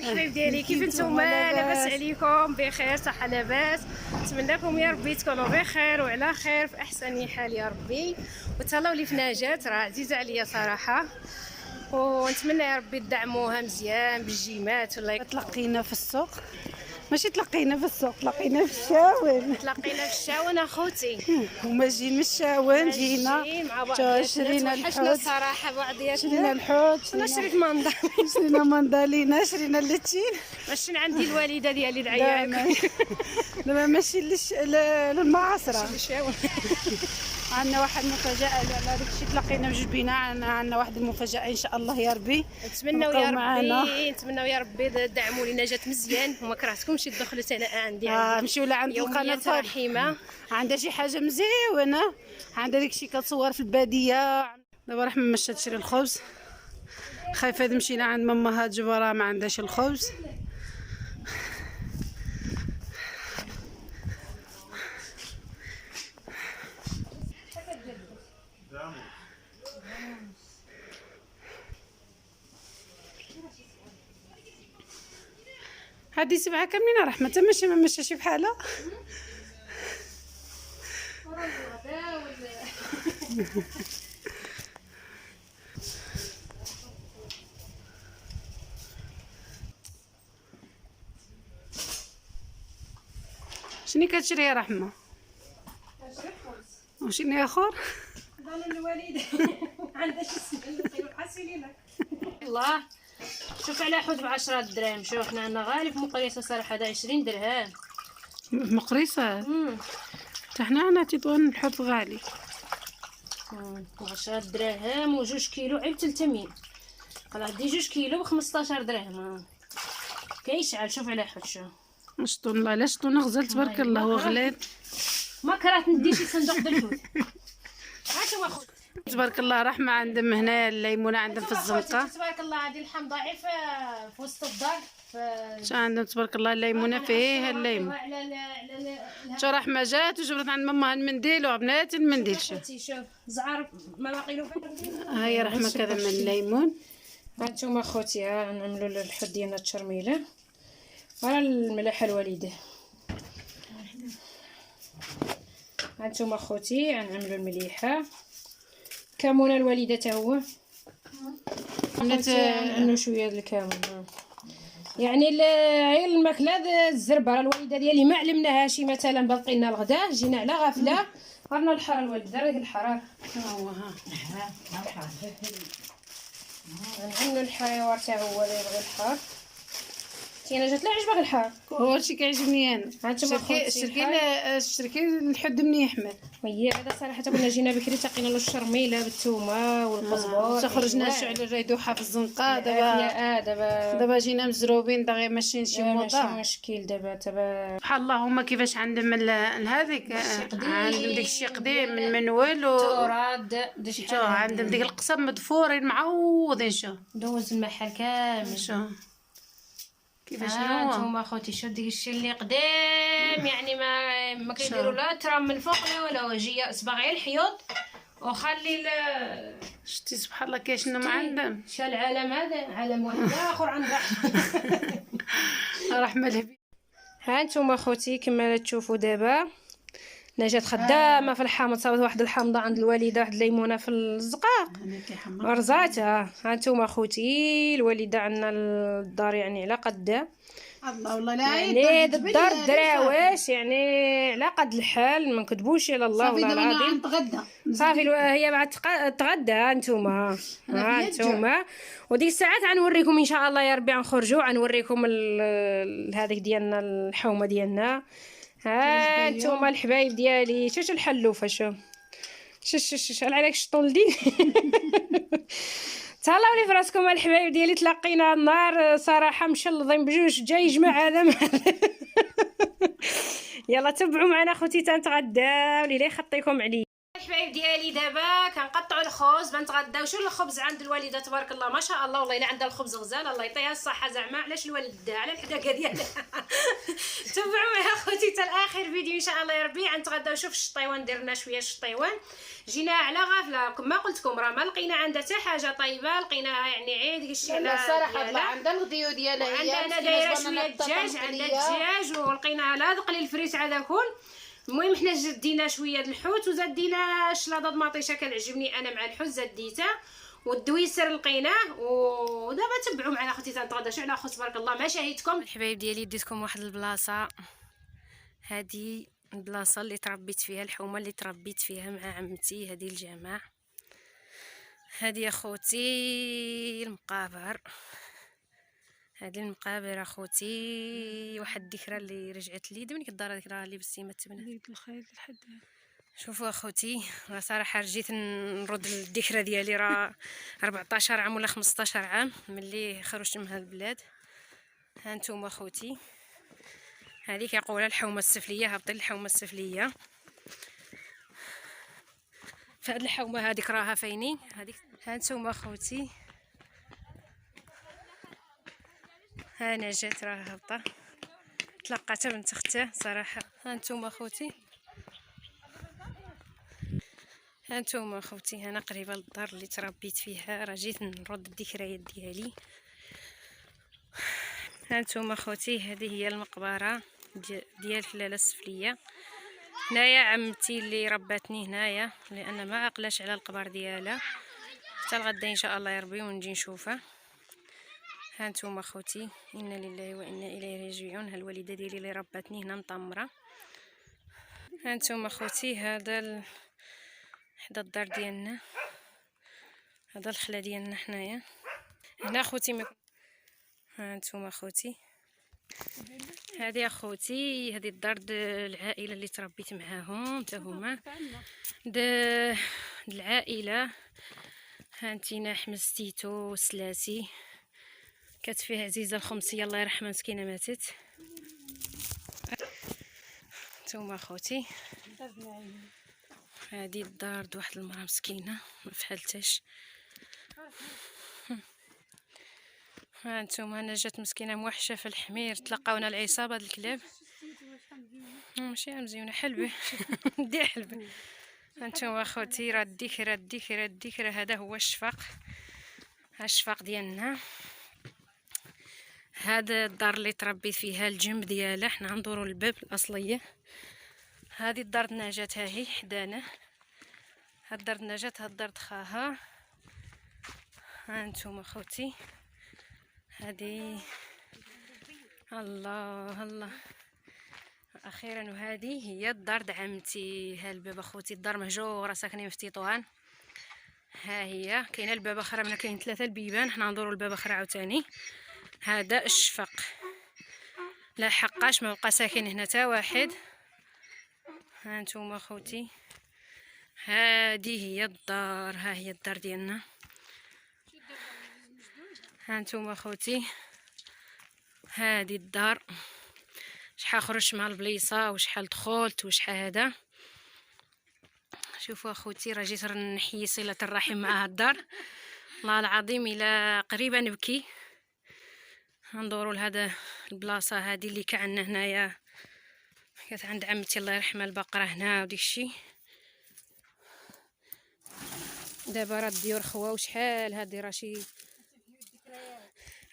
الحبايب ديالي، كيف نتوما؟ لاباس عليكم؟ بخير، صحه لاباس. نتمنىكم يا ربي تكونوا بخير وعلى خير في احسن حال يا ربي. وتهلاو لي في نجاة، راه عزيزه عليا صراحه، ونتمنى يا ربي تدعموها مزيان بالجيمات. والله تلقينا في السوق، ماشي تلقينا في السوق، تلقينا في الشاون. تلاقينا في الشاون اخوتي، هما جايين من الشاون، جينا مع بعض شرينا الحوت الحوت، بعضياتنا. شرينا الحوت، انا شريت مندار، شرينا مندالينا، شرينا اللتين. ماشي عندي الوالده ديالي دعياك. دابا ماشي للمعاصره. الشاون عندنا واحد المفاجاه على داكشي، تلاقينا بجوج بينا. عندنا واحد المفاجاه ان شاء الله يا ربي. نتمنوا يا ربي، نتمنوا يا ربي تدعموا لي نجاة مزيان، وما كرهتكمش دخلت انا عندي نمشيو لعند القناه رحيمه، عندها شي حاجه مزيونه، عندها داكشي كتصور في الباديه. دابا راه مشات تشري الخبز، خايفه تمشي لعند ماماها جبره ما عندهاش الخبز. هادي 7 كاملين رحمه، تمشي ما مشاش بحالها. شنو كتشري يا رحمه؟ وشنو اخر؟ الوالده عندها شي سنه حاسيني لك الله. شوف على حوت ب10 دراهم. شوف حنا عندنا غالي في مقريصه صراحه، هذا 20 درهم مقريصه. حتى حنا عندنا تيطون الحوت غالي. 10 دراهم و2 كيلو عيب 300. قال عندي 2 كيلو ب15 درهم. كيشعل. شوف على حوت. شوف شطون الله، علاش شطون غزال تبارك الله، هو غليظ. ما كرهت ندي شي صندوق د الحوت. هانتوما خويا تبارك الله. رحمه عندهم هنا الليمونه، عندهم في الزنقه. تبارك الله. هذه اللحم ضعيف في وسط الدار. شو عندهم تبارك الله الليمونه فيه الليمون. شو رحمه جات وجبرت عند مامها المنديل وبنات المنديل. شوف زعر ما باقي له. هاي رحمه كذا من الليمون. هانتوما خوتي، ها نعملوا الحوت ديالنا التشرميله. ورا الملح الوالده. هانتوما خوتي غنعملوا المليحه. كمون الوالده حتى هو نعملوا شويه د الكمون. يعني غير الماكله الزربه. الوالده ديالي ما علمناهاش مثلا باقي لنا الغداء، جينا على غفله قرنا الحار. الوالده راه الحرار هو ها نعملوا الحار حتى هو اللي يبغي الحار. تينا جات لا عجبك الحار. هو هادشي كيعجبني انا. هانتوما شركي الحد مني احمد. وهي هذا صراحه كنا جينا بكري تقينا له الشرميله بالثومه والقزبر. خرجنا شعل الريدوحه في الزنقه. دابا جينا مزروبين دغيا ماشيين شي موضه. ماشي مشكل. دابا سبحان الله. هما كيفاش عندهم هذيك، عندهم داكشي قديم من منول و توراد شو عندهم ديك القصب مدفورين معوضين. شو دوز المحل كامل. شو كيفاش هو هانتوما خوتي. شوف ديك الشيء اللي قديم، يعني ما كيديروا لا ترام من فوق لا وجيه صباغي الحيوط وخلي شتي سبحان الله كاين شنو ما عندهم. شا العالم هذا عالم واحد اخر عند رحمه الهبي. هانتوما خوتي كما تشوفوا دابا نجاة خدامه في الحامض. صابت واحد الحامضه عند الوالده، واحد الليمونه في الزقاق رزاتها. هانتوما خوتي الوالده عندنا الدار يعني على قدها. الله والله لا يعني الدار دراويش، يعني على قد الحال ما نكذبوش على الله والله العظيم. صافي هي بعد تغدى. هانتوما وديك الساعات غنوريكم ان شاء الله يا ربي. غنخرجوا غنوريكم هذيك ديالنا الحومه ديالنا. ها نتوما الحبايب ديالي. شوف الحلوفه. شوف عليك شطون لدين. تهلاو لي فراسكم الحبايب ديالي. تلاقينا النهار صراحه مشلضين بجوج جاي يجمع هذا يلا تبعوا معنا خوتي تنتغداو. اللي يخطيكم عليا الحبايب ديالي دابا كنقطعوا الخبز بنتغداو. شو الخبز عند الوالده تبارك الله ما شاء الله، والله الا عندها الخبز غزال، الله يعطيها الصحه. زعما علاش الوالده على الحداقه ديالها. تبعوا معايا خوتي حتى الاخر فيديو ان شاء الله يا ربي. غنتغداو. شوف الشطيوان درنا شويه الشطيوان، جينا على غافله كما قلت لكم، راه ما لقينا عندها حتى حاجه طيبه، لقيناها يعني عيد داكشي على الصراحه طلع عندها الغديو ديالها هي. عندها دايره شويه الدجاج، عندها الدجاج ولقيناها لا دقلي الفريت هذا كل. المهم حنا زدينا شويه الحوت وزدينا شلاضه مطيشه كنعجبني انا مع الحوت زديتها، والدويسر لقيناه. ودابا تبعوا معنا اختي تنتغدى. شو على اخوت تبارك الله ما شاهدتكم الحبايب ديالي. ديتكم واحد البلاصه، هذه البلاصه اللي تربيت فيها، الحومه اللي تربيت فيها مع عمتي، هذه الجامع، هذه اخوتي المقابر، هذه المقابر اخوتي. واحد الذكرى اللي رجعت لي دابا كدار هذيك راه لبستي ما تبنى الخير لحد. شوفوا اخوتي، راه صراحه رجيت نرد الذكرى ديالي، راه 14 عام ولا 15 عام ملي خرجت من هالبلاد. ها نتوما اخوتي، هذه كيقولها الحومه السفليه، هابطين الحومه السفليه. فهاد الحومه هذيك راها فيني هذيك. ها نتوما اخوتي، ها نجاة راه هابطه، تلقاتها بنت اختها صراحه. ها نتوما اخوتي، ها نتوما اخوتي، هنا قريبه للدار اللي تربيت فيها، راه جيت نرد الذكريات ديالي. ها نتوما اخوتي، هذه هي المقبره ديال لاله السفليه. هنايا عمتي اللي رباتني هنايا، لان ما عقلاش على القبر ديالها حتى الغدا ان شاء الله يا ربي ونجي نشوفها. ها نتوما اخوتي، انا لله وانا اليه راجعون. ها الوالده ديالي اللي رباتني هنا مطمره. ها نتوما اخوتي، هذا حدا الدار ديالنا، هذا الخلا ديالنا حنايا هنا اخوتي. ها نتوما اخوتي، هذه اخوتي، هذه الدار العائله اللي تربيت معاهم حتى هما العائله. هانتينا حمستيتو سلاسي، كانت فيه عزيزه الخمسيه الله يرحمها مسكينه ماتت. نتوما اخوتي، هذه الدار واحد المراه مسكينه ما فحلتش. ها نتوما نجاة مسكينه موحشه في الحمير، تلقاونا العصابه د الكلاب. ماشي مزيونه حلبه. دي حلبه. هانتوما اخوتي، راه الذكرى هذا هو الشفاق، ها الشفاق ديالنا. هذا الدار اللي تربيت فيها، الجنب ديالها حنا ندورو الباب الاصليه. هذه الدار نجاة ها هي حدانا، هاد دار نجاة، هاد دار خاها. ها نتوما اخوتي، هذه الله اخيرا. وهذه هي الدار د عمتي. ها الباب اخوتي، الدار مهجوره ساكنين في تطوان. ها هي كاينه الباب اخرى، من كاين 3 البيبان، حنا ندورو الباب اخرى عاوتاني. هذا الشفق، لا حقاش ما بقى ساكن هنا حتى واحد. ها نتوما اخوتي، هذه هي الدار، ها هي الدار ديالنا. ها نتوما اخوتي، هذه الدار، شحال خرجت مع البليصه وشحال دخلت وشحال هذا. شوفوا اخوتي، راه جيت نحيي صله الرحم مع هاد الدار، والله العظيم الا قريبه نبكي. ندورو لهذا البلاصه هذه اللي كان هنايا، كانت عند عمتي الله يرحمها البقره هنا وديك الشيء. دابا راه الديور خوا وشحال هادي، راه شي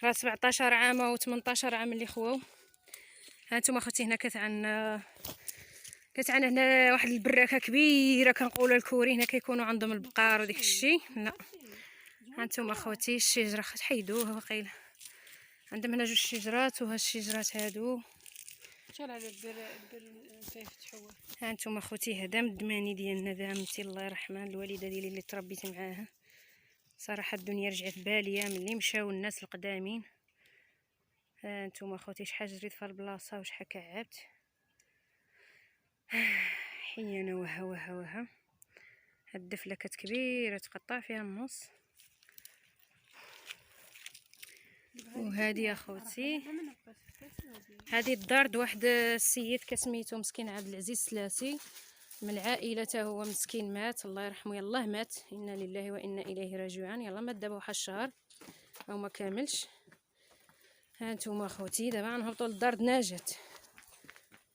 راه 17 عام و 18 عام اللي خواو. هانتوما اخوتي، هنا كانت عندنا هنا واحد البراكه كبيره كنقولوا الكوري، هنا كيكونوا عندهم البقار وديك الشيء. لا هانتوما اخوتي، الشجره تحيدوها وقيله، عندهم هنا 2 شجرات، وهاد الشجرات هادو شحال على البر كيفتحوا. هانتوما اخوتي، هذا من الدماني ديالنا، دا عمتي الله يرحمها، الوالده ديالي اللي تربيت معاها. صراحه الدنيا رجعت باليه ملي مشاو الناس القدامين. هانتوما اخوتي، شحال جريت في البلاصه وشحال كعبت. حيانا وها هاد الدفله كانت كبيره تقطع فيها النص. وهذه اخوتي، هذه الدار د واحد السيد كسميتو مسكين عبد العزيز سلاسي، من العائله تا هو مسكين مات، الله يرحمه، يلاه مات، انا لله وانا اليه راجعون. يلا مات دابا واحد الشهر او ما كاملش. ها نتوما اخوتي دابا غنهبطوا للدار نجاة،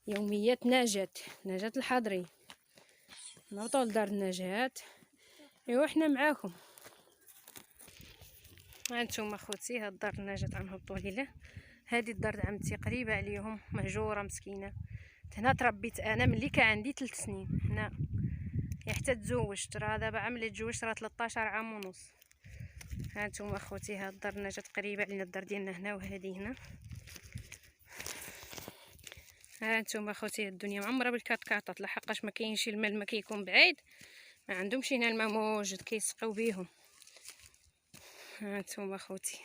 يوميات نجاة الحضري. نهبطوا لدار نجاة، ايوا حنا معاكم. ها نتوما اخوتي هاد دار نجاة غنهبطوا ليها. هذه الدار عمتي قريبه عليهم، مهجوره مسكينه. هنا تربيت انا ملي كان عندي 3 سنين هنا، حتى تزوجت. راه دابا عام اللي تزوجت راه 13 عام ونص. ها انتم اخوتي هاد الدار نجاة قريبه علينا الدار ديالنا هنا، وهذه هنا. ها انتم اخوتي الدنيا معمره بالكاطكاطات، لحقاش ما كاينش الماء، ما كيكون بعيد، ما عندهمش هنا الماء موجود كيسقيو بيهم. ها انتم اخوتي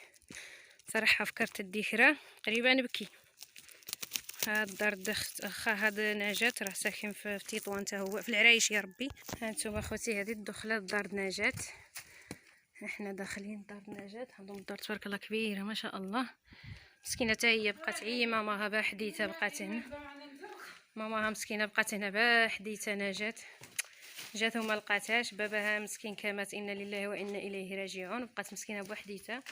صراحه فكرت الذكرى قريبه نبكي. هاد الدار هاد نجاة راه ساكن في تطوان تا هو في العرايش يا ربي. ها انتم اخوتي هذه الدخله لدار نجاة، احنا داخلين دار نجاة. عندهم الدار تبارك الله كبيره ما شاء الله. مسكينه حتى هي بقات عي ماماها بحديتها، بقات هنا ماماها مسكينه بقات هنا بحديتها. نجاة جات وما لقاتهاش، باباها مسكين كمات، انا لله وانا اليه راجعون، بقات مسكينه بوحديتها.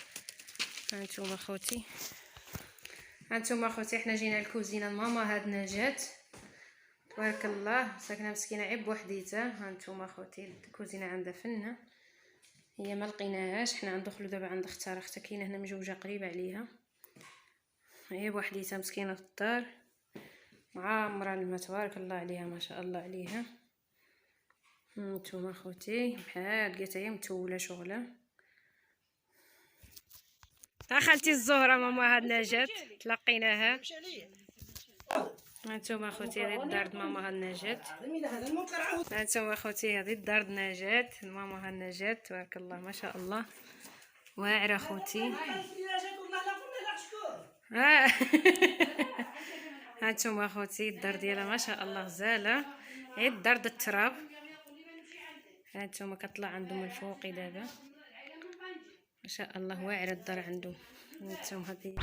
هانتوما اخوتي، هانتوما اخوتي حنا جينا الكوزينه ماما هاد نجاة تبارك الله، ساكنه مسكينه عيب بوحديتها. هانتوما اخوتي الكوزينه عندها فنه، هي ما لقيناهاش. حنا غندخلوا دابا عند اختها، اختها كاينه هنا مجوجه قريبه عليها، هي بوحديتها مسكينه في الدار، معمره الماء تبارك الله عليها ما شاء الله عليها. نتوما اخوتي بحال لقيتها هي متوله شغله. خالتي الزهره ماما هاد نجاة تلقيناها. هانتوما اخوتي هذه الدار ماما هاد نجاة. هانتوما اخوتي هذه الدار نجاة ماما هاد نجاة تبارك الله ما شاء الله، واعره اخوتي. هانتوما اخوتي الدار ديالها ما شاء الله غزاله، هي الدار د التراب. هانتوما كطلع عندهم الفوقي دابا ما شاء الله، واعره الدار عندهم. هانتوما هذه